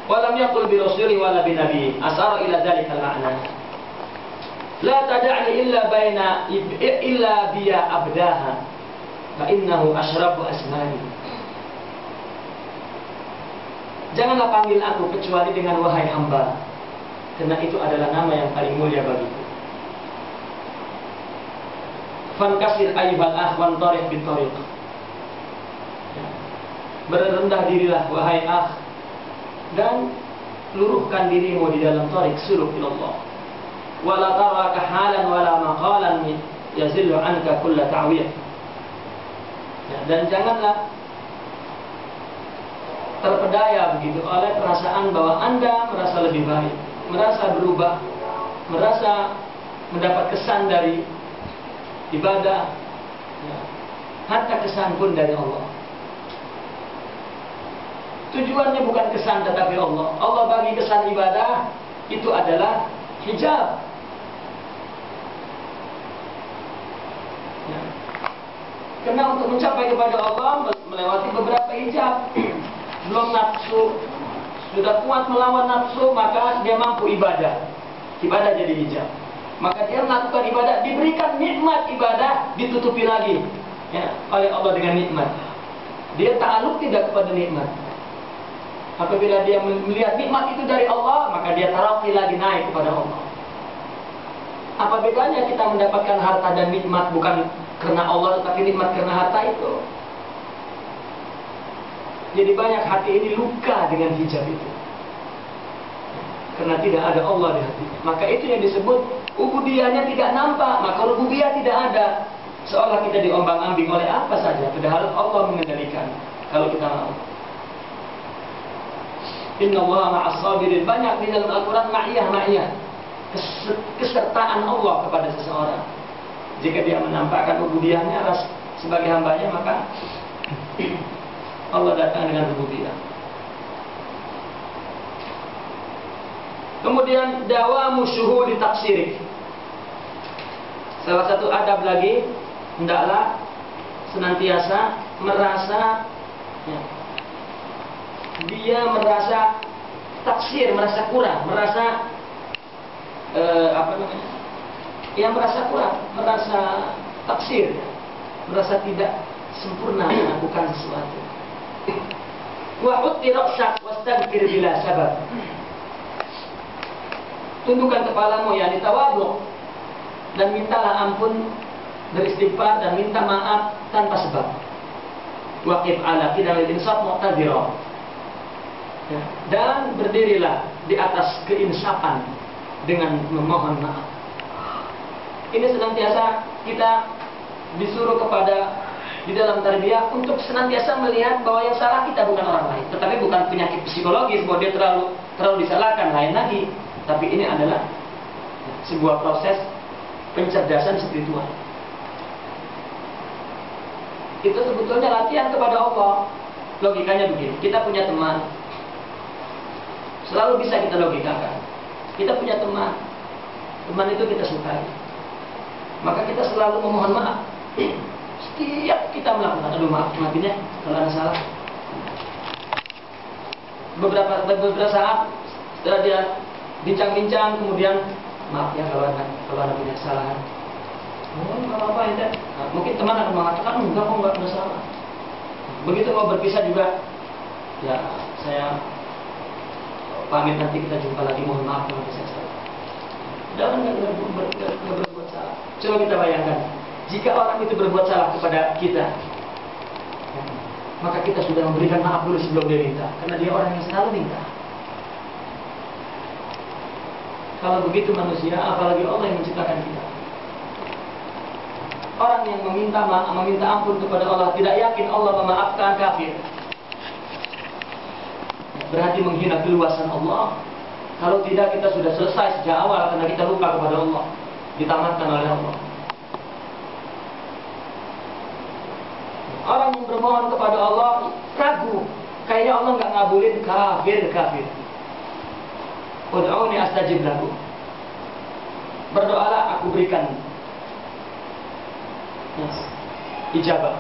Walam yaqul bi rasuli wala bi nabi. Asara ila dzalika al-ma'na. La tad'ani illa biya abdaha. Fa innahu asyrafu asmani. Janganlah panggil aku kecuali dengan wahai hamba, karena itu adalah nama yang paling mulia bagiku. Fankasir ayyuhal akhwan tariq bin tariq. Berendah dirilah wahai akh, dan luruhkan dirimu di dalam tariq suluk ilallah. Wala taraka halan wala maqalan yazillu anka kulla ta'wiyah. Dan janganlah terpedaya begitu oleh perasaan bahwa Anda merasa lebih baik, merasa berubah, merasa mendapat kesan dari ibadah, hatta kesan pun dari Allah. Tujuannya bukan kesan tetapi Allah. Allah bagi kesan ibadah itu adalah hijab. Karena untuk mencapai kepada Allah melewati beberapa hijab. Belum nafsu, sudah kuat melawan nafsu, maka dia mampu ibadah. Ibadah jadi hijab. Maka dia melakukan ibadah, diberikan nikmat ibadah, ditutupi lagi oleh Allah dengan nikmat. Dia ta'aluk tidak kepada nikmat. Apabila dia melihat nikmat itu dari Allah, maka dia taraqi lagi, naik kepada Allah. Apa bedanya kita mendapatkan harta dan nikmat bukan karena Allah, tetapi nikmat karena harta itu? Jadi banyak hati ini luka dengan hijab itu, karena tidak ada Allah di hati. Maka itu yang disebut ubudiyahnya tidak nampak, maka rububiyah tidak ada. Seolah kita diombang-ambing oleh apa saja, padahal Allah mengendalikan kalau kita mau. Inna Allah ma'as sabirin. Banyak di dalam Al-Quran ma'iyah, kesertaan Allah kepada seseorang. Jika dia menampakkan ubudiyahnya sebagai hambanya, maka Allah datang dengan rububiyah. Kemudian dawamu syuhudi taksirik. Salah satu adab lagi, hendaklah senantiasa merasa dia merasa taksir, merasa kurang, merasa merasa kurang, merasa taksir, merasa tidak sempurna melakukan sesuatu. Wa utti ra'sak wastaghfir bila sabab. Tundukkan kepalamu, yakni tawadhu, dan mintalah ampun, beristighfar dan minta maaf tanpa sebab. Waqif ala qidamil insaf mu'tadhira. Dan berdirilah di atas keinsafan dengan memohon maaf. Ini senantiasa kita disuruh kepada di dalam tarbiyah untuk senantiasa melihat bahwa yang salah kita bukan orang lain, tetapi bukan penyakit psikologis bahwa dia terlalu disalahkan, lain lagi. Tapi ini adalah sebuah proses pencerdasan spiritual. Itu sebetulnya latihan kepada Allah. Logikanya begini, kita punya teman, selalu bisa kita logikakan. Kita punya teman itu kita sukai, maka kita selalu memohon maaf. Setiap kita melakukan, aduh maafin ya kalau ada salah. Beberapa saat setelah dia bincang-bincang, kemudian maaf ya kalau ada punya kesalahan. Oh, nggak apa-apa ya. Nah, mungkin teman akan mengatakan enggak kok, nggak ada salah. Begitu mau berpisah juga, ya saya pamit, nanti kita jumpa lagi, mohon maaf kalau saya salah. Dan nggak berbuat salah. Coba kita bayangkan, jika orang itu berbuat salah kepada kita, maka kita sudah memberikan maaf dulu sebelum dia minta, karena dia orang yang selalu minta. Kalau begitu manusia, apalagi Allah yang menciptakan kita. Orang yang meminta ampun kepada Allah, tidak yakin Allah memaafkan, kafir. Berarti menghina keluasan Allah. Kalau tidak, kita sudah selesai sejak awal karena kita lupa kepada Allah, ditamatkan oleh Allah. Orang yang bermohon kepada Allah ragu, kayaknya Allah nggak ngabulin, kafir. Ud'uni astajib lakum. Berdoalah, aku berikan ijabah.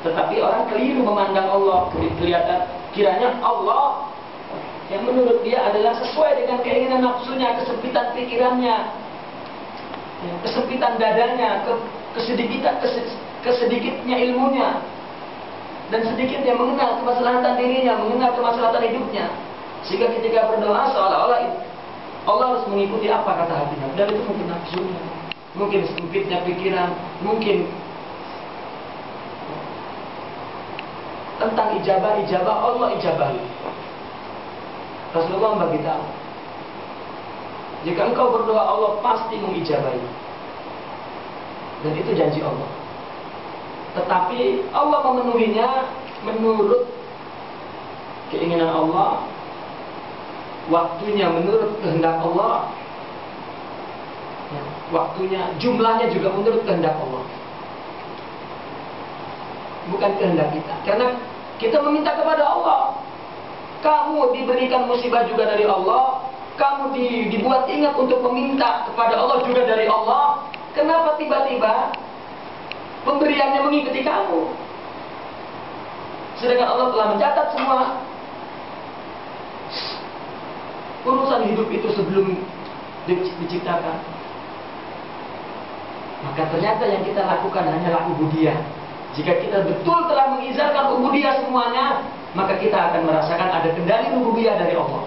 Tetapi orang keliru memandang Allah, kelihatan kiranya Allah yang menurut dia adalah sesuai dengan keinginan nafsunya, kesempitan pikirannya, ya, kesempitan dadanya, kesedikitnya ilmunya, dan sedikitnya mengenal kemaslahatan dirinya, mengenal kemaslahatan hidupnya, sehingga ketika berdoa seolah-olah Allah harus mengikuti apa kata hatinya. Dan itu mungkin nafsunya, mungkin sempitnya pikiran, mungkin tentang ijabah Allah ijabahi. Rasulullah memberitahu, jika engkau berdoa Allah pasti mengijabahi, dan itu janji Allah. Tetapi Allah memenuhinya menurut keinginan Allah, waktunya menurut kehendak Allah, waktunya, jumlahnya juga menurut kehendak Allah, bukan kehendak kita. Karena kita meminta kepada Allah. Kamu diberikan musibah juga dari Allah, kamu dibuat ingat untuk meminta kepada Allah juga dari Allah. Kenapa tiba-tiba pemberiannya mengikuti kamu? Sedangkan Allah telah mencatat semua urusan hidup itu sebelum diciptakan. Maka ternyata yang kita lakukan hanyalah ubudiyah. Jika kita betul telah mengizarkan ubudiyah semuanya, maka kita akan merasakan ada kendali rububiyah dari Allah.